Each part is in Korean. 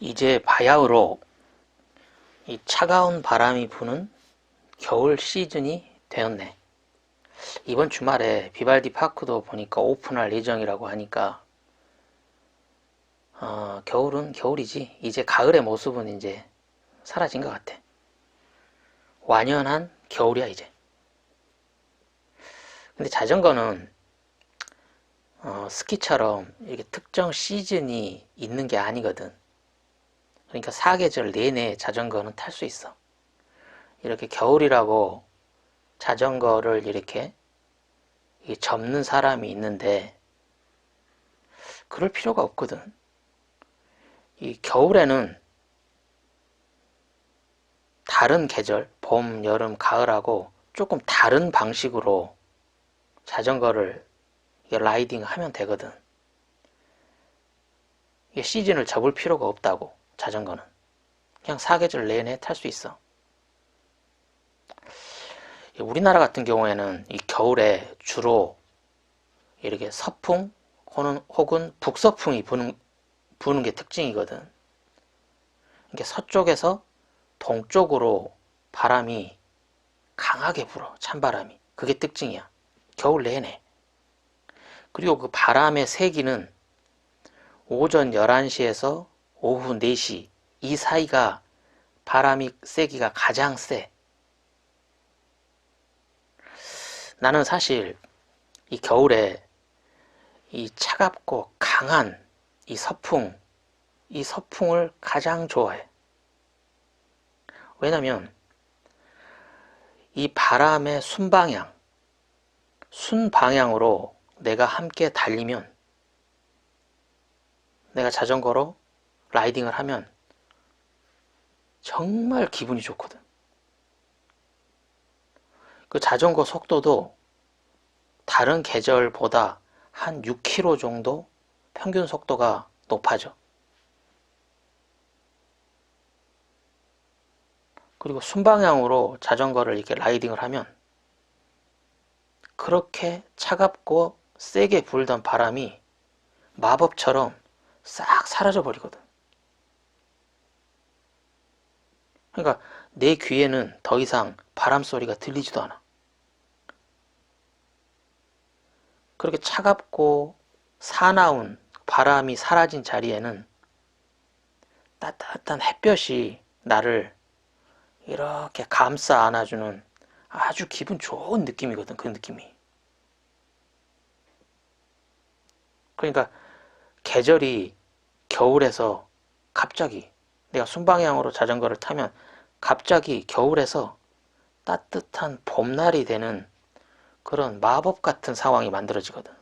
이제 바야흐로 이 차가운 바람이 부는 겨울 시즌이 되었네. 이번 주말에 비발디 파크도 보니까 오픈할 예정이라고 하니까 겨울은 겨울이지. 이제 가을의 모습은 이제 사라진 것 같아. 완연한 겨울이야 이제. 근데 자전거는 스키처럼 이렇게 특정 시즌이 있는 게 아니거든. 그러니까 사계절 내내 자전거는 탈 수 있어. 이렇게 겨울이라고 자전거를 이렇게 접는 사람이 있는데 그럴 필요가 없거든. 이 겨울에는 다른 계절, 봄, 여름, 가을하고 조금 다른 방식으로 자전거를 라이딩 하면 되거든. 이게 시즌을 접을 필요가 없다고, 자전거는. 그냥 사계절 내내 탈 수 있어. 우리나라 같은 경우에는 이 겨울에 주로 이렇게 서풍 혹은 북서풍이 부는 게 특징이거든. 이게 서쪽에서 동쪽으로 바람이 강하게 불어. 찬바람이. 그게 특징이야. 겨울 내내. 그리고 그 바람의 세기는 오전 11시에서 오후 4시 이 사이가 바람이 세기가 가장 세. 나는 사실 이 겨울에 이 차갑고 강한 이 서풍을 가장 좋아해. 왜냐면 이 바람의 순방향으로 내가 함께 달리면, 내가 자전거로 라이딩을 하면 정말 기분이 좋거든. 그 자전거 속도도 다른 계절보다 한 6km 정도 평균 속도가 높아져. 그리고 순방향으로 자전거를 이렇게 라이딩을 하면 그렇게 차갑고 세게 불던 바람이 마법처럼 싹 사라져 버리거든. 그러니까 내 귀에는 더 이상 바람 소리가 들리지도 않아. 그렇게 차갑고 사나운 바람이 사라진 자리에는 따뜻한 햇볕이 나를 이렇게 감싸 안아주는 아주 기분 좋은 느낌이거든, 그 느낌이. 그러니까 계절이 겨울에서 갑자기, 내가 순방향으로 자전거를 타면 갑자기 겨울에서 따뜻한 봄날이 되는 그런 마법 같은 상황이 만들어지거든.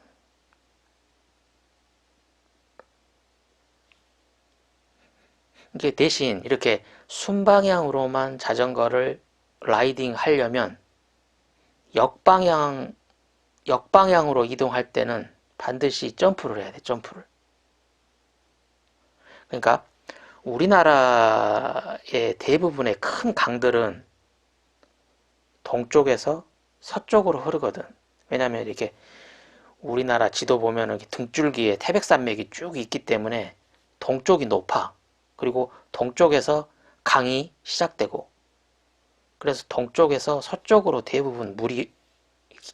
이게 대신 이렇게 순방향으로만 자전거를 라이딩 하려면 역방향으로 이동할 때는 반드시 점프를 해야 돼, 점프를. 그러니까 우리나라의 대부분의 큰 강들은 동쪽에서 서쪽으로 흐르거든. 왜냐면 이렇게 우리나라 지도 보면 등줄기에 태백산맥이 쭉 있기 때문에 동쪽이 높아. 그리고 동쪽에서 강이 시작되고, 그래서 동쪽에서 서쪽으로 대부분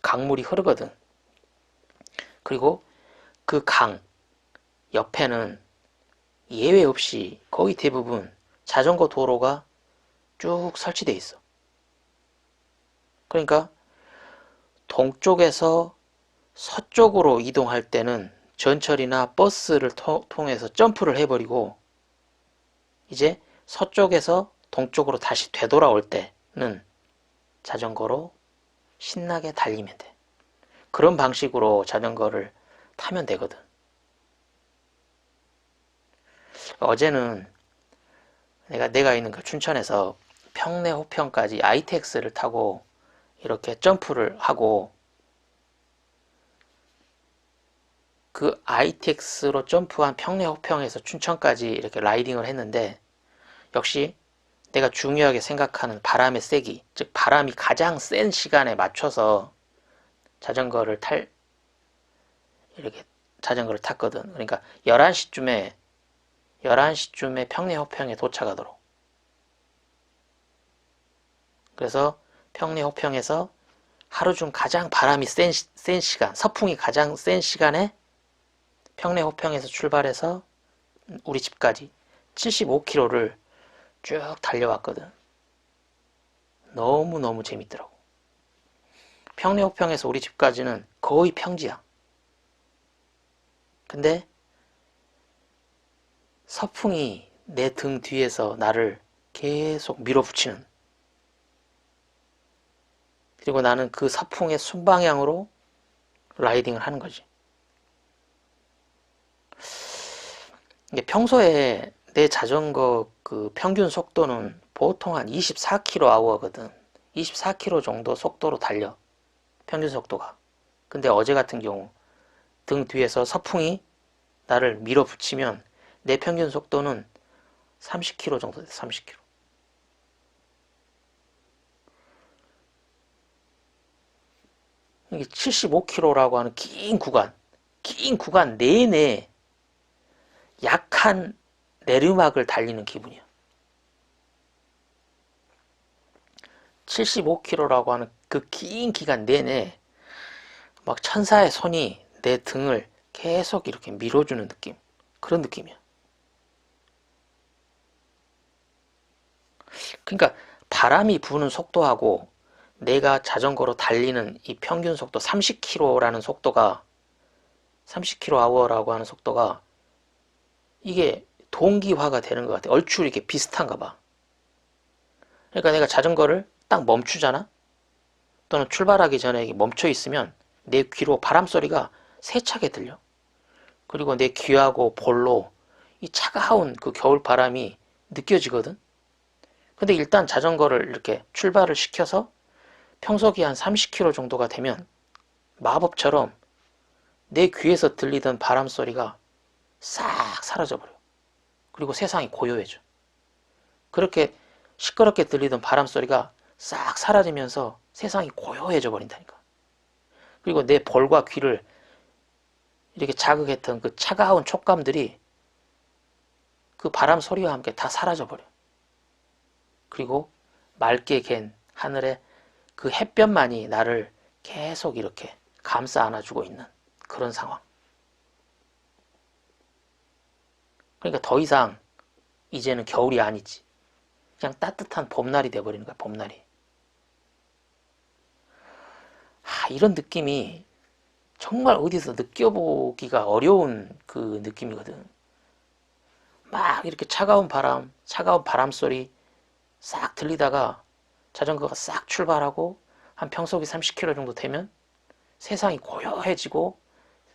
강물이 흐르거든. 그리고 그 강 옆에는 예외 없이 거의 대부분 자전거 도로가 쭉 설치되어 있어. 그러니까 동쪽에서 서쪽으로 이동할 때는 전철이나 버스를 통해서 점프를 해버리고, 이제 서쪽에서 동쪽으로 다시 되돌아올 때는 자전거로 신나게 달리면 돼. 그런 방식으로 자전거를 타면 되거든. 어제는 내가 있는 그 춘천에서 평내 호평까지 ITX를 타고 이렇게 점프를 하고, 그 ITX로 점프한 평내 호평에서 춘천까지 이렇게 라이딩을 했는데, 역시 내가 중요하게 생각하는 바람의 세기, 즉 바람이 가장 센 시간에 맞춰서 자전거를 이렇게 자전거를 탔거든. 그러니까 11시쯤에 평내호평에 도착하도록. 그래서 평내호평에서 하루 중 가장 바람이 센 시간, 서풍이 가장 센 시간에 평내호평에서 출발해서 우리 집까지 75km를 쭉 달려왔거든. 너무너무 재밌더라고. 평내호평에서 우리 집까지는 거의 평지야. 근데 서풍이 내 등 뒤에서 나를 계속 밀어붙이는, 그리고 나는 그 서풍의 순방향으로 라이딩을 하는 거지. 이게 평소에 내 자전거 그 평균 속도는 보통 한 24km/h거든. 24km 정도 속도로 달려. 평균 속도가. 근데 어제 같은 경우 등 뒤에서 서풍이 나를 밀어붙이면 내 평균 속도는 30km 정도 돼. 30km. 이게 75km라고 하는 긴 구간 내내 약한 내리막을 달리는 기분이야. 75km라고 하는 그 긴 기간 내내 막 천사의 손이 내 등을 계속 이렇게 밀어주는 느낌. 그런 느낌이야. 그러니까 바람이 부는 속도하고 내가 자전거로 달리는 이 평균 속도 30km라는 속도가 30km/h라고 하는 속도가 이게 동기화가 되는 것 같아. 얼추 이렇게 비슷한가 봐. 그러니까 내가 자전거를 딱 멈추잖아? 또는 출발하기 전에 멈춰 있으면 내 귀로 바람 소리가 세차게 들려. 그리고 내 귀하고 볼로 이 차가운 그 겨울 바람이 느껴지거든. 근데 일단 자전거를 이렇게 출발을 시켜서 평속이 한 30km 정도가 되면 마법처럼 내 귀에서 들리던 바람 소리가 싹 사라져버려. 그리고 세상이 고요해져. 그렇게 시끄럽게 들리던 바람 소리가 싹 사라지면서 세상이 고요해져 버린다니까. 그리고 내 볼과 귀를 이렇게 자극했던 그 차가운 촉감들이 그 바람 소리와 함께 다 사라져버려. 그리고 맑게 갠 하늘에 그 햇볕만이 나를 계속 이렇게 감싸 안아주고 있는 그런 상황. 그러니까 더 이상 이제는 겨울이 아니지. 그냥 따뜻한 봄날이 돼버리는 거야, 봄날이. 이런 느낌이 정말 어디서 느껴보기가 어려운 그 느낌이거든. 막 이렇게 차가운 바람 소리 싹 들리다가 자전거가 싹 출발하고 한 평속이 30km 정도 되면 세상이 고요해지고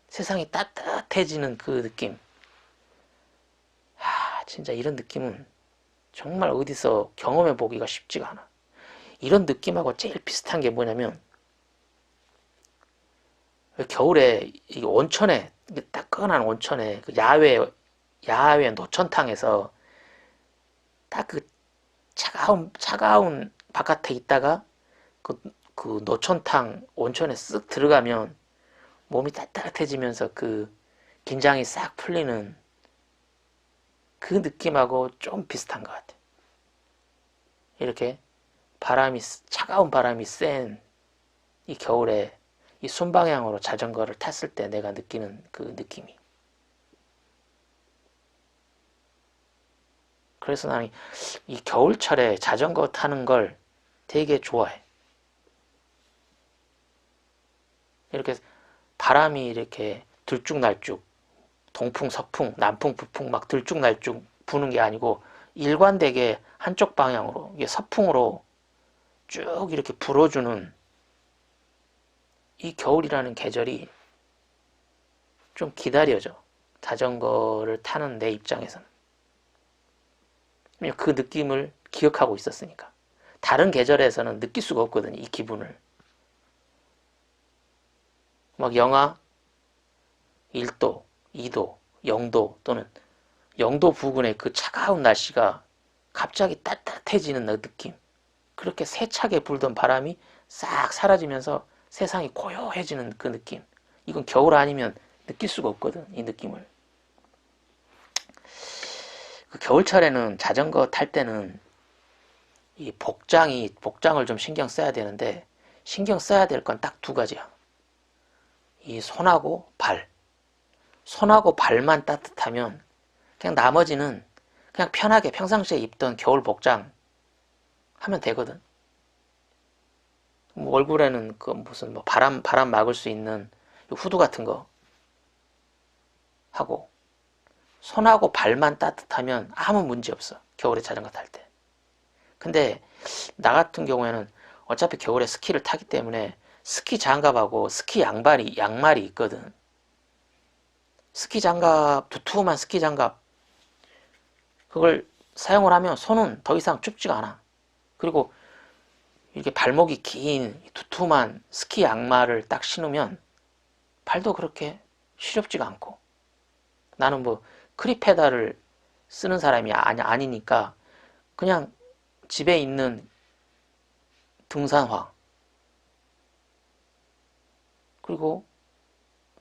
세상이 따뜻해지는 그 느낌. 진짜 이런 느낌은 정말 어디서 경험해 보기가 쉽지가 않아. 이런 느낌하고 제일 비슷한 게 뭐냐면 겨울에 이 온천에, 따끈한 온천에 그 야외 노천탕에서 딱 그 차가운 바깥에 있다가 그 노천탕 온천에 쓱 들어가면 몸이 따뜻해지면서 그 긴장이 싹 풀리는 그 느낌하고 좀 비슷한 것 같아. 이렇게 차가운 바람이 센 이 겨울에 이 순방향으로 자전거를 탔을 때 내가 느끼는 그 느낌이. 그래서 나는 이 겨울철에 자전거 타는 걸 되게 좋아해. 이렇게 바람이 이렇게 들쭉날쭉, 동풍, 서풍, 남풍, 북풍 막 들쭉날쭉 부는 게 아니고 일관되게 한쪽 방향으로, 이게 서풍으로 쭉 이렇게 불어주는 이 겨울이라는 계절이 좀 기다려져. 자전거를 타는 내 입장에서는. 그 느낌을 기억하고 있었으니까. 다른 계절에서는 느낄 수가 없거든, 이 기분을. 막 영하 1도, 2도, 0도 또는 0도 부근의 그 차가운 날씨가 갑자기 따뜻해지는 그 느낌. 그렇게 세차게 불던 바람이 싹 사라지면서 세상이 고요해지는 그 느낌. 이건 겨울 아니면 느낄 수가 없거든, 이 느낌을. 그 겨울철에는 자전거 탈 때는 이 복장을 좀 신경 써야 되는데, 신경 써야 될 건 딱 두 가지야. 이 손하고 발. 손하고 발만 따뜻하면 그냥 나머지는 그냥 편하게 평상시에 입던 겨울 복장 하면 되거든. 뭐 얼굴에는 그 무슨 뭐 바람 막을 수 있는 후드 같은 거 하고, 손하고 발만 따뜻하면 아무 문제 없어. 겨울에 자전거 탈 때. 근데 나 같은 경우에는 어차피 겨울에 스키를 타기 때문에 스키 장갑하고 스키 양말이 있거든. 스키 장갑, 두툼한 스키 장갑, 그걸 사용을 하면 손은 더 이상 춥지가 않아. 그리고 이렇게 발목이 긴 두툼한 스키 양말을 딱 신으면 발도 그렇게 시렵지가 않고, 나는 뭐 크리페달을 쓰는 사람이 아니니까 그냥 집에 있는 등산화, 그리고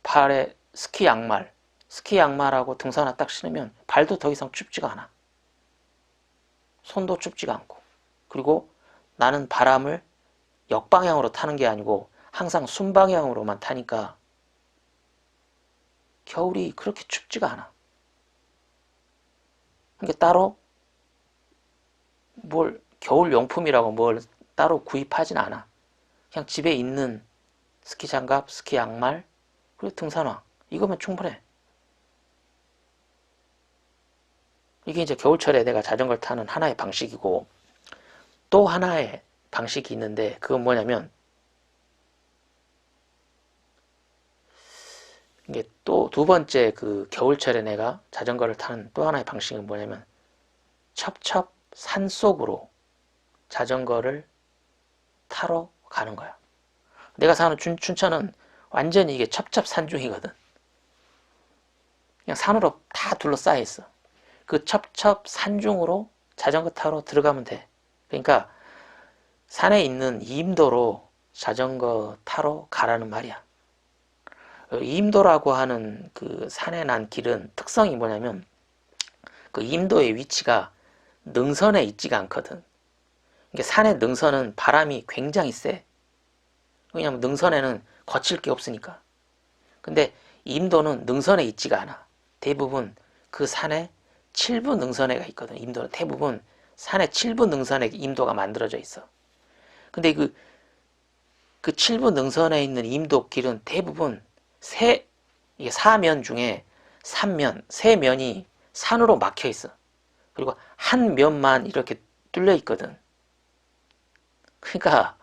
발에 스키 양말하고 등산화 딱 신으면 발도 더 이상 춥지가 않아. 손도 춥지가 않고. 그리고 나는 바람을 역방향으로 타는 게 아니고 항상 순방향으로만 타니까 겨울이 그렇게 춥지가 않아. 그러니까 따로 뭘 겨울 용품이라고 뭘 따로 구입하진 않아. 그냥 집에 있는 스키 장갑, 스키 양말, 그리고 등산화, 이거면 충분해. 이게 이제 겨울철에 내가 자전거를 타는 하나의 방식이고, 또 하나의 방식이 있는데, 그건 뭐냐면, 이게 또 두 번째 그 겨울철에 내가 자전거를 타는 또 하나의 방식은 뭐냐면, 첩첩 산속으로 자전거를 타러 가는 거야. 내가 사는 춘천은 완전히 이게 첩첩산중이거든. 그냥 산으로 다 둘러싸여 있어. 그 첩첩산중으로 자전거 타러 들어가면 돼. 그러니까 산에 있는 이임도로 자전거 타러 가라는 말이야. 이임도라고 하는 그 산에 난 길은 특성이 뭐냐면, 그 이임도의 위치가 능선에 있지가 않거든. 이게 산의 능선은 바람이 굉장히 세. 왜냐면 능선에는 거칠 게 없으니까. 근데 임도는 능선에 있지가 않아. 대부분 그 산에 7부 능선에가 있거든. 임도는 대부분 산에 7부 능선에 임도가 만들어져 있어. 근데 그 7부 능선에 있는 임도길은 대부분 이게 사면 중에 세 면이 산으로 막혀 있어. 그리고 한 면만 이렇게 뚫려 있거든. 그러니까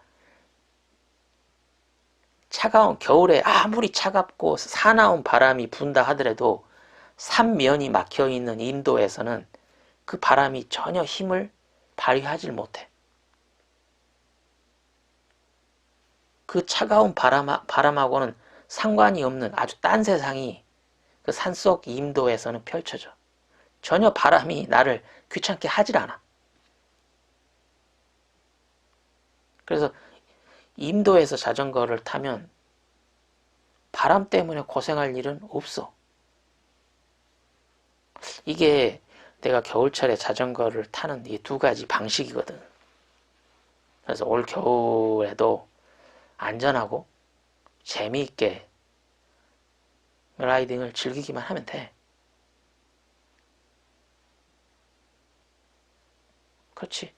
차가운 겨울에 아무리 차갑고 사나운 바람이 분다 하더라도 삼면이 막혀있는 인도에서는 그 바람이 전혀 힘을 발휘하지 못해. 그 차가운 바람하고는 상관이 없는 아주 딴 세상이 그 산속 임도에서는 펼쳐져. 전혀 바람이 나를 귀찮게 하질 않아. 그래서 임도에서 자전거를 타면 바람 때문에 고생할 일은 없어. 이게 내가 겨울철에 자전거를 타는 이 두 가지 방식이거든. 그래서 올 겨울에도 안전하고 재미있게 라이딩을 즐기기만 하면 돼. 그렇지.